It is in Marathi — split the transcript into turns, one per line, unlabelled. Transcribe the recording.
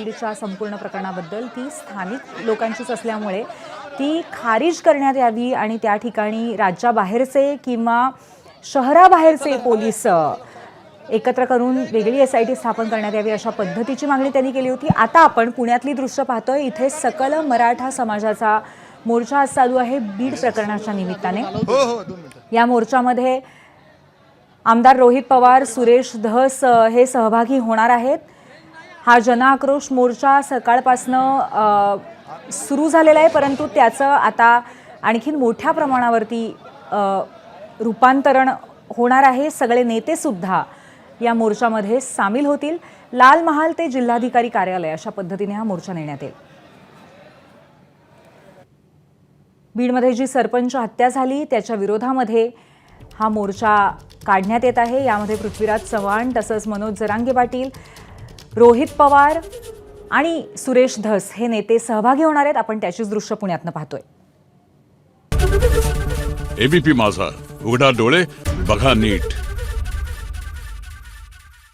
बीडच्या संपूर्ण प्रकरणाबद्दल ती स्थानिक लोकांचीच असल्यामुळे ती खारिज करण्यात यावी आणि त्या ठिकाणी राज्याबाहेरचे किंवा शहराबाहेरचे पोलीस एकत्र करून वेगळी SIT स्थापन करण्यात यावी अशा पद्धतीची मागणी त्यांनी केली होती। आता आपण पुण्यातली दृश्य पाहतोय। इथे सकल मराठा समाजाचा मोर्चा आज चालू आहे बीड प्रकरणाच्या निमित्ताने। या मोर्चामध्ये आमदार रोहित पवार, सुरेश धस हे सहभागी होणार आहेत। हा जनआक्रोश मोर्चा सकाळपासनं सुरू झालेला आहे, परंतु त्याचं आता आणखीन मोठ्या प्रमाणावरती रूपांतरण होणार आहे। सगळे नेते सुद्धा या मोर्चामध्ये सामील होतील। लाल महाल ते जिल्हाधिकारी कार्यालय अशा पद्धतीने हा मोर्चा नेण्यात येईल। बीडमध्ये जी सरपंच हत्या झाली त्याच्या विरोधामध्ये हा मोर्चा काढण्यात येत आहे। यामध्ये पृथ्वीराज चव्हाण तसंच मनोज जरांगे पाटील, रोहित पवार आणि सुरेश धस हे नेते सहभागी होणार आहेत। आपण त्याचीच दृश्य पुण्यातनं पाहतोय।
ABP माझा, उघडा डोळे बघा नीट।